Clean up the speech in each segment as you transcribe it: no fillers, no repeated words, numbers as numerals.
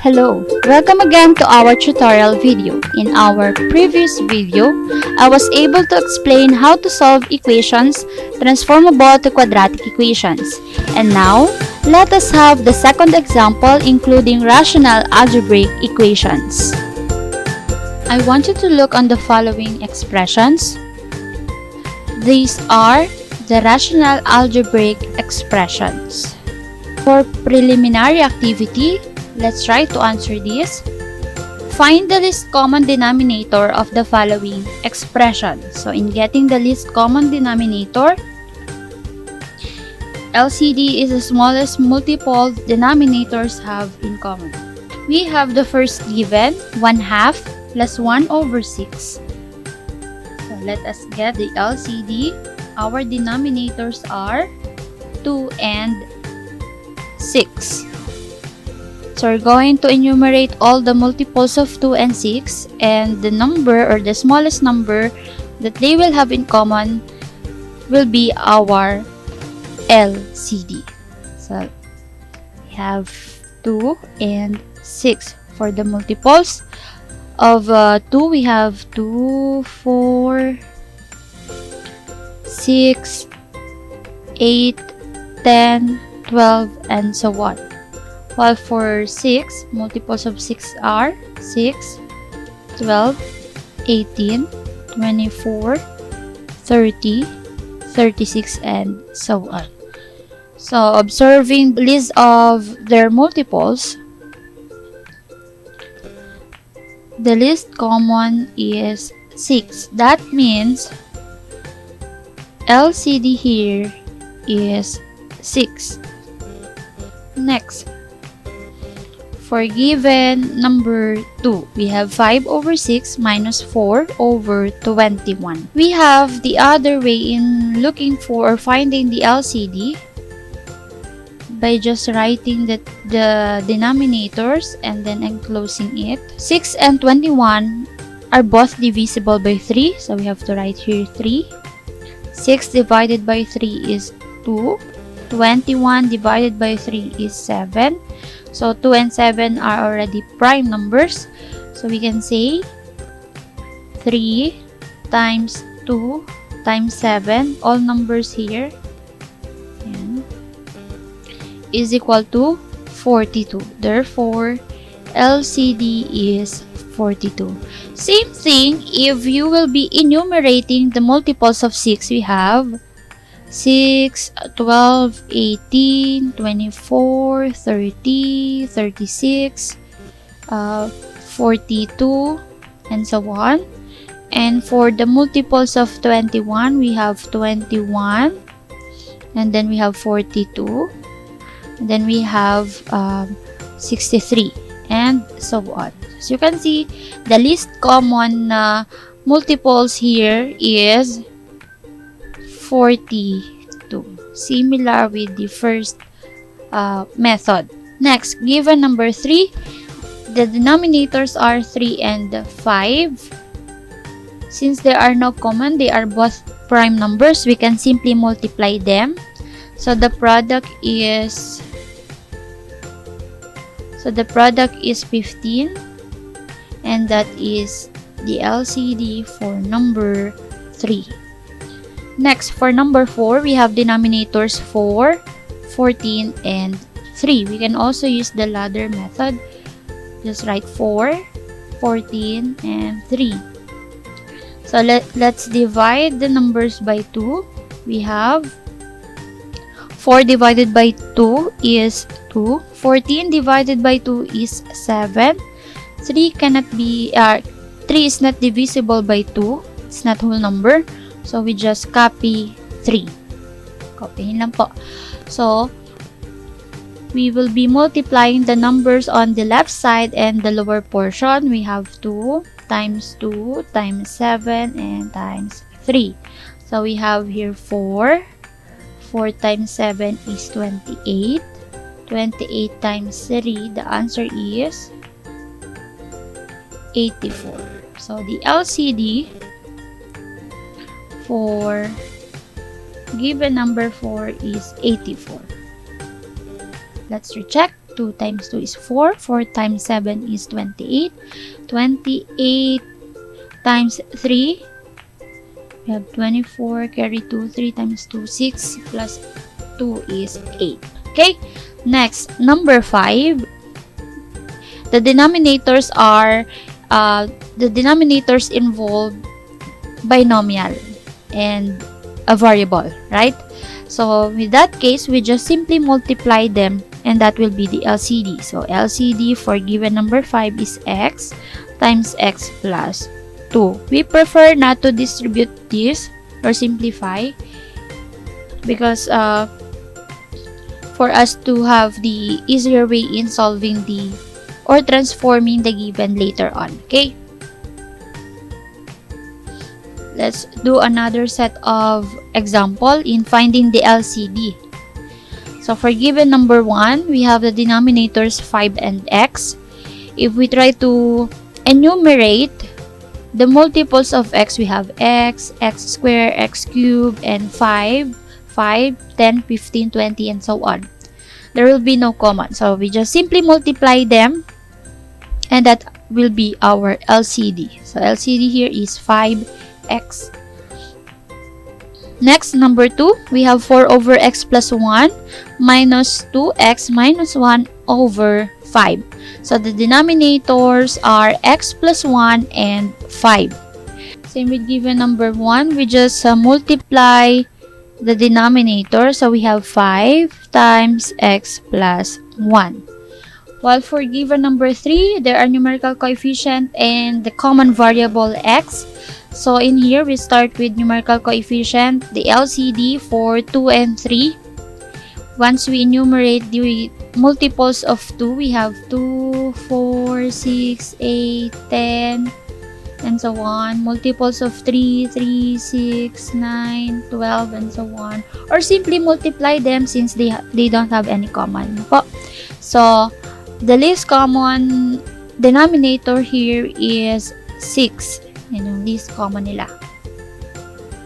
Hello, welcome again to our tutorial video. In our previous video, I was able to explain how to solve equations transformable to quadratic equations. And now, let us have the second example including rational algebraic equations. I want you to look on the following expressions. These are the rational algebraic expressions. For preliminary activity, let's try to answer this. Find the least common denominator of the following expression. So in getting the least common denominator, LCD is the smallest multiple denominators have in common. We have the first given, 1/2 plus 1/6. So let us get the LCD. Our denominators are 2 and 6. So we're going to enumerate all the multiples of 2 and 6, and the number or the smallest number that they will have in common will be our LCD. So we have 2 and 6 for the multiples of 2. We have 2, 4, 6, 8, 10, 12, and so on. While for 6, multiples of 6 are 6, 12, 18, 24, 30, 36, and so on. So, observing the list of their multiples, the least common is 6. That means LCD here is 6. Next, for given number 2, we have 5/6 minus 4/21. We have the other way in looking for or finding the LCD by just writing the denominators and then enclosing it. 6 and 21 are both divisible by 3, so we have to write here 3. 6 divided by 3 is 2. 21 divided by 3 is 7. So 2 and 7 are already prime numbers. So we can say 3 times 2 times 7, all numbers here, is equal to 42. Therefore, LCD is 42. Same thing, if you will be enumerating the multiples of 6, we have 6, 12, 18, 24, 30, 36, 42, and so on. And for the multiples of 21, we have 21, and then we have 42, and then we have 63, and so on. So you can see the least common multiples here is 42, similar with the first method. Next, given number 3, the denominators are 3 and 5. Since there are no common, they are both prime numbers, we can simply multiply them. So the product is 15, and that is the LCD for number 3. Next, for number 4, we have denominators 4, 14, and 3. We can also use the ladder method. Just write 4, 14, and 3. So let's divide the numbers by 2. We have 4 divided by 2 is 2. 14 divided by 2 is 7. 3 is not divisible by 2. It's not whole number. So we just copy 3. Copyhin lang po. So we will be multiplying the numbers on the left side and the lower portion. We have 2 times 2 times 7 and times 3. So we have here 4. 4 times 7 is 28. 28 times 3, the answer is 84. So the LCD for given number 4 is 84. Let's recheck. 2 times 2 is 4. 4 times 7 is 28. 28 times 3, we have 24. Carry 2. 3 times 2, 6. Plus 2 is 8. Okay? Next, number 5. The denominators involve binomial and a variable, right? So with that case, we just simply multiply them and that will be the LCD. So LCD for given number 5 is x times x plus 2. We prefer not to distribute this or simplify because for us to have the easier way in solving the or transforming the given later on. Okay? Let's do another set of example in finding the LCD. So for given number 1, we have the denominators 5 and x. If we try to enumerate the multiples of x, we have x, x squared, x cubed, and 5, 10, 15, 20, and so on. There will be no common. So we just simply multiply them and that will be our LCD. So LCD here is 5x. Next, number 2, we have 4 over x plus 1 minus 2x minus 1 over 5. So the denominators are x plus 1 and 5. Same with given number 1, we just multiply the denominator. So we have 5 times x plus 1. While for given number 3, there are numerical coefficient and the common variable x. So in here, we start with numerical coefficient, the LCD for 2 and 3. Once we enumerate the multiples of 2, we have 2, 4, 6, 8, 10, and so on. Multiples of 3, 3, 6, 9, 12, and so on. Or simply multiply them since they don't have any common. So the least common denominator here is 6. Yan yung least common nila.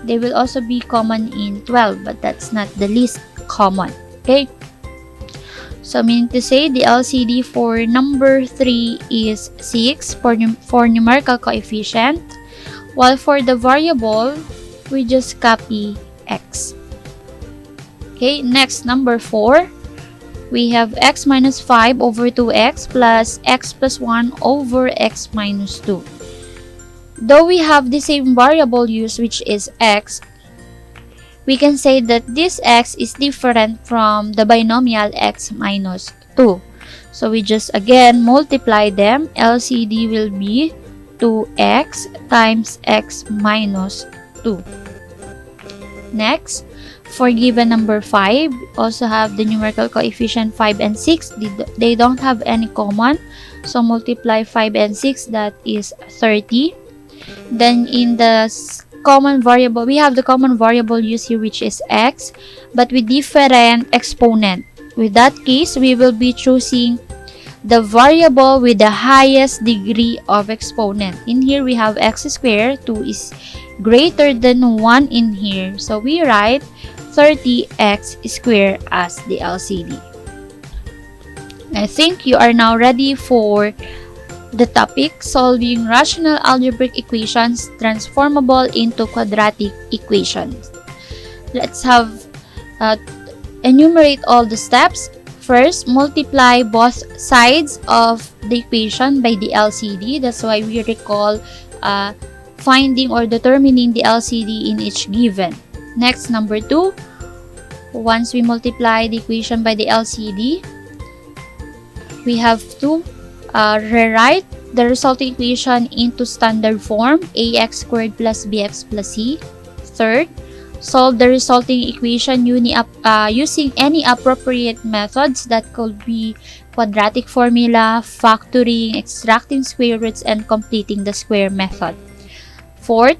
They will also be common in 12, but that's not the least common. Okay? So, meaning to say, the LCD for number 3 is 6 for numerical coefficient. While for the variable, we just copy x. Okay, next, number 4. We have x minus 5 over 2x plus x plus 1 over x minus 2. Though we have the same variable used, which is x, we can say that this x is different from the binomial x minus 2. So we just again multiply them. LCD will be 2x times x minus 2. Next, for given number 5, also have the numerical coefficient 5 and 6. They don't have any common. So multiply 5 and 6, that is 30. Then in the common variable, we have the common variable used here, which is x, but with different exponent. With that case, we will be choosing the variable with the highest degree of exponent. In here, we have x squared. 2 is greater than 1 in here. So we write 30x squared as the LCD. I think you are now ready for the topic, solving rational algebraic equations transformable into quadratic equations. Let's have enumerate all the steps. First, multiply both sides of the equation by the LCD. That's why we recall finding or determining the LCD in each given. Next, number 2, once we multiply the equation by the LCD, we have to rewrite the resulting equation into standard form, ax squared plus bx plus c. Third, solve the resulting equation using any appropriate methods that could be quadratic formula, factoring, extracting square roots, and completing the square method. Fourth,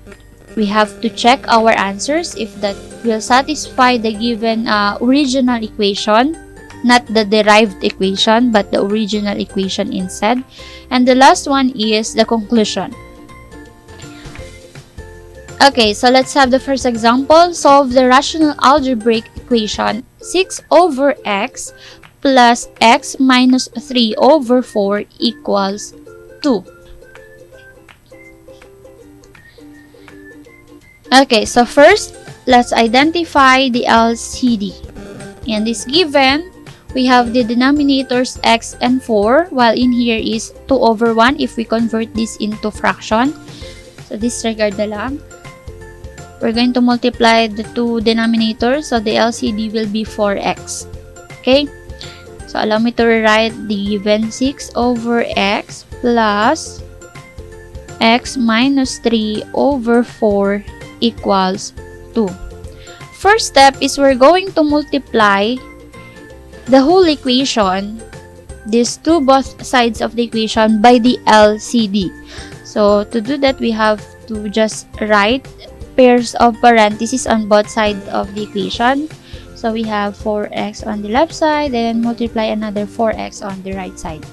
we have to check our answers if that will satisfy the given original equation, not the derived equation, but the original equation instead. And the last one is the conclusion. Okay, so let's have the first example. Solve the rational algebraic equation 6 over x plus x minus 3 over 4 equals 2. Okay, so first, let's identify the LCD. In this given, we have the denominators x and 4, while in here is 2 over 1 if we convert this into fraction. So disregard na lang. We're going to multiply the two denominators, so the LCD will be 4x. Okay? So allow me to rewrite the given 6 over x plus x minus 3 over 4 equals 2. First step is we're going to multiply the whole equation, these two both sides of the equation, by the LCD. So to do that, we have to just write pairs of parentheses on both sides of the equation. So we have 4x on the left side and multiply another 4x on the right side.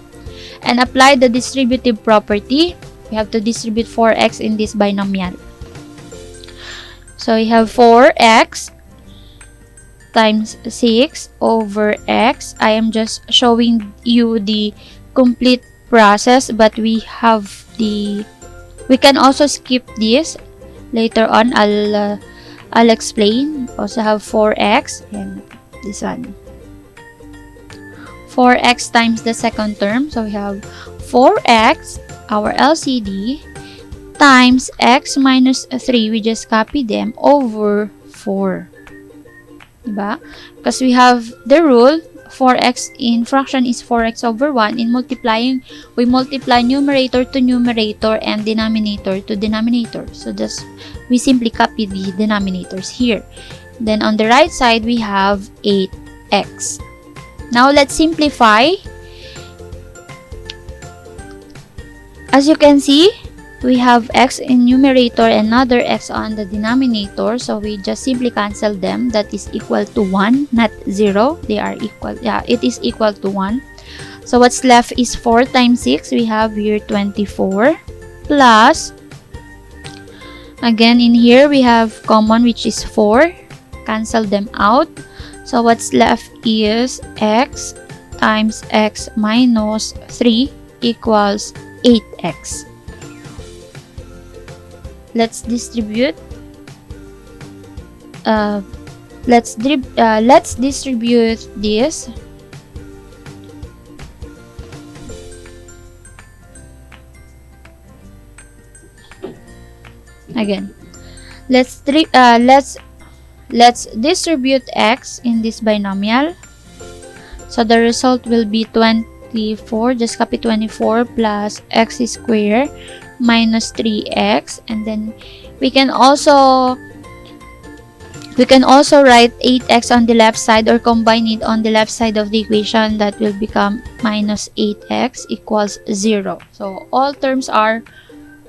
And apply the distributive property. We have to distribute 4x in this binomial. So we have 4x times 6 over x. I am just showing you the complete process, but we can also skip this. Later on, I'll explain. Also have 4x and this one. 4x times the second term. So we have 4x, our LCD, times x minus 3, we just copy them, over 4. Diba? Because we have the rule, 4x in fraction is 4x over 1. In multiplying, we multiply numerator to numerator and denominator to denominator. So just we simply copy the denominators here. Then on the right side, we have 8x. Now let's simplify. As you can see, we have x in numerator and another x on the denominator. So we just simply cancel them. That is equal to 1, not 0. They are equal. Yeah, it is equal to 1. So what's left is 4 times 6. We have here 24 plus, again in here we have common, which is 4. Cancel them out. So what's left is x times x minus 3 equals 8x. Let's distribute. Let's distribute this. Again, let's distribute x in this binomial. So the result will be 24. Just copy 24 plus x squared minus 3x, and then we can also write 8x on the left side or combine it on the left side of the equation. That will become minus 8x equals 0. So all terms are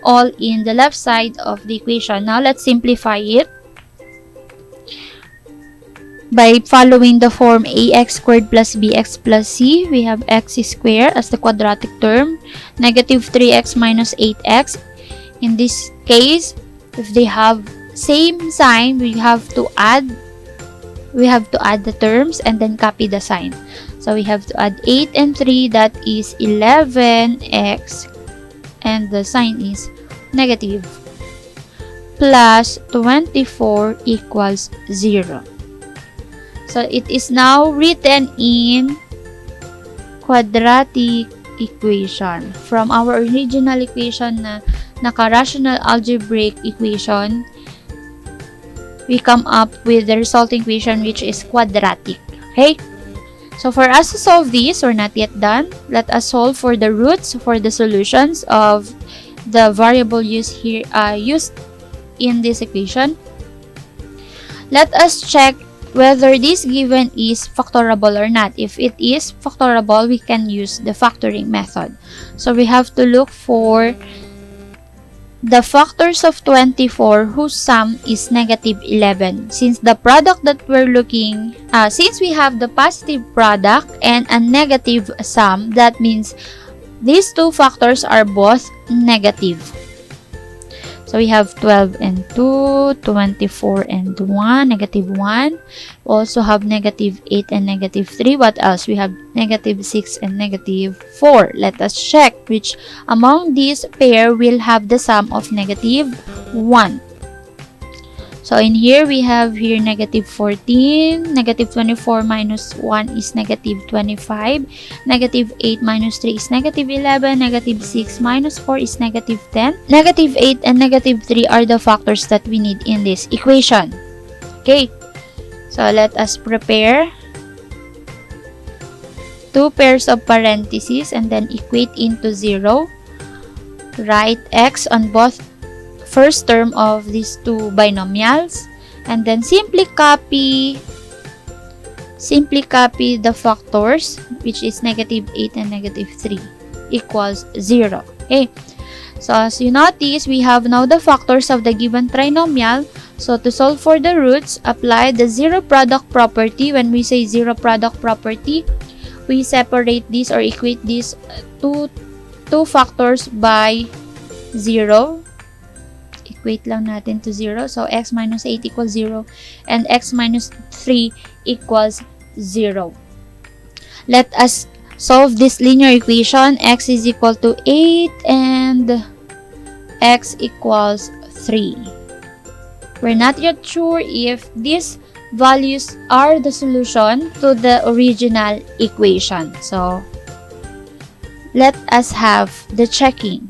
all in the left side of the equation. Now let's simplify it by following the form ax squared plus bx plus c. We have x squared as the quadratic term, negative 3x minus 8x. In this case, if they have same sign, we have to add the terms and then copy the sign. So we have to add 8 and 3, that is 11x, and the sign is negative, plus 24 equals 0. So it is now written in quadratic equation. From our original equation na naka-rational algebraic equation, we come up with the resulting equation, which is quadratic. Okay? So for us to solve this, we're not yet done. Let us solve for the roots, for the solutions of the variable used in this equation. Let us check whether this given is factorable or not. If it is factorable, we can use the factoring method. So we have to look for the factors of 24 whose sum is negative 11. Since the product that we're looking, since we have the positive product and a negative sum, that means these two factors are both negative. So we have 12 and 2, 24 and 1, negative 1. We also have negative 8 and negative 3. What else? We have negative 6 and negative 4. Let us check which among these pair will have the sum of negative 1. So in here, we have here negative 14, negative 24 minus 1 is negative 25, negative 8 minus 3 is negative 11, negative 6 minus 4 is negative 10. Negative 8 and negative 3 are the factors that we need in this equation. Okay, so let us prepare two pairs of parentheses and then equate into 0. Write x on both first term of these two binomials, and then simply copy the factors, which is negative 8 and negative 3 equals 0. Okay, so as you notice, we have now the factors of the given trinomial. So to solve for the roots, apply the zero product property. When we say zero product property, we separate this or equate these two factors by 0. Equate lang natin to 0. So, x minus 8 equals 0 and x minus 3 equals 0. Let us solve this linear equation. X is equal to 8 and x equals 3. We're not yet sure if these values are the solution to the original equation. So, let us have the checking.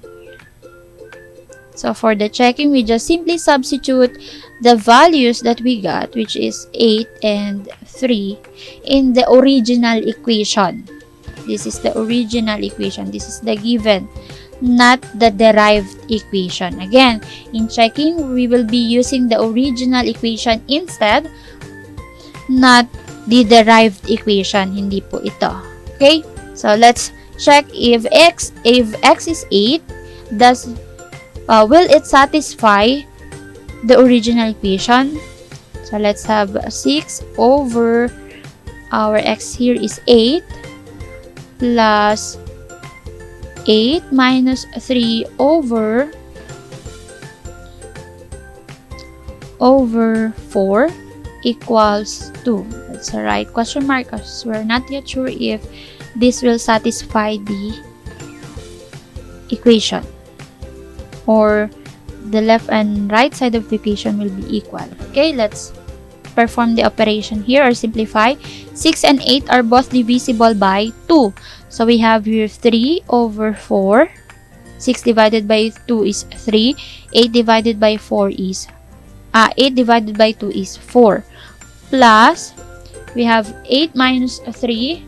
So for the checking, we just simply substitute the values that we got, which is 8 and 3, in the original equation. This is the original equation. This is the given, not the derived equation. Again, in checking, we will be using the original equation instead, not the derived equation. Hindi po ito. Okay? So let's check if x is 8, will it satisfy the original equation? So let's have 6 over our x here is 8 plus 8 minus 3 over 4 equals 2. That's a right question mark, because we're not yet sure if this will satisfy the equation, or the left and right side of the equation will be equal. Okay, let's perform the operation here or simplify. 6 and 8 are both divisible by 2. So we have here 3 over 4. 6 divided by 2 is 3. 8 divided by 4 is 8 divided by 2 is 4. Plus, we have 8 minus 3.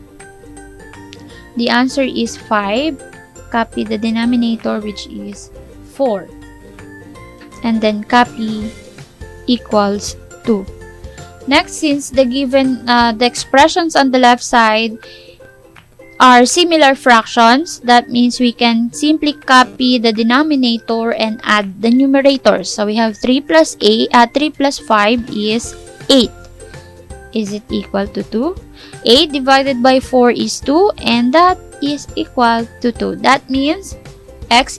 The answer is 5. Copy the denominator, which is 4, and then copy equals 2. Next, since the given the expressions on the left side are similar fractions, that means we can simply copy the denominator and add the numerators. So we have 3 plus 5 is 8. Is it equal to 2? 8 divided by 4 is 2, and that is equal to 2. That means x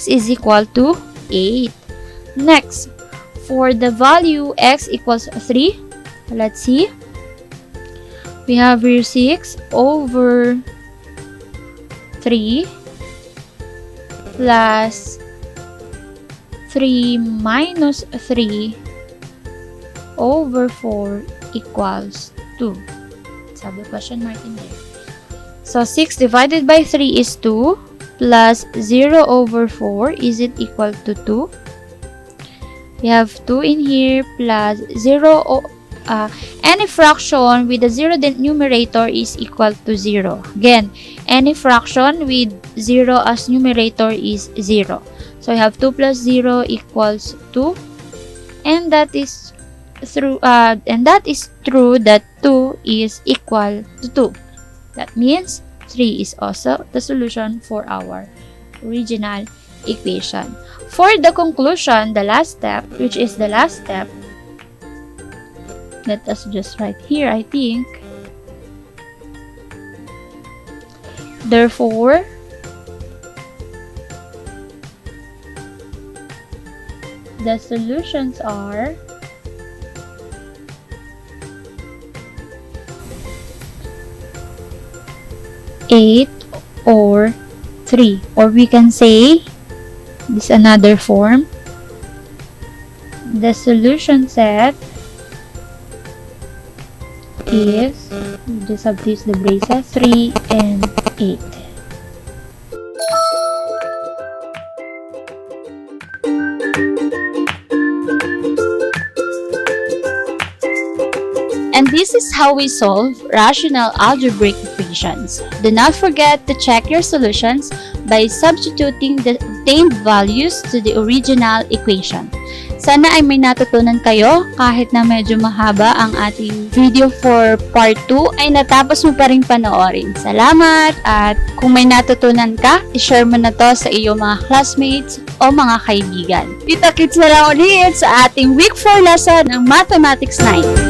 is equal to 8. Next, for the value x equals 3, let's see. We have here 6 over 3 plus 3 minus 3 over 4 equals 2. Let's have the question mark in there. So 6 divided by 3 is 2. Plus 0 over 4, is it equal to 2? We have 2 in here plus 0. Any fraction with a 0 numerator is equal to 0. Again, any fraction with 0 as numerator is 0. So we have 2 plus 0 equals 2. And that is true that 2 is equal to 2. That means 3 is also the solution for our original equation. For the conclusion, the last step, which is the last step, let us just write here, I think. Therefore, The solutions are 8 or 3. Or we can say, this another form, the solution set is, we just have to use the braces, 3 and 8. And this is how we solve rational algebraic equations. Do not forget to check your solutions by substituting the obtained values to the original equation. Sana ay may natutunan kayo kahit na medyo mahaba ang ating video for part 2 ay natapos mo pa rin panoorin. Salamat! At kung may natutunan ka, i-share mo na to sa iyong mga classmates o mga kaibigan. Kita-kits na lang ulit sa ating week 4 lesson ng Mathematics 9.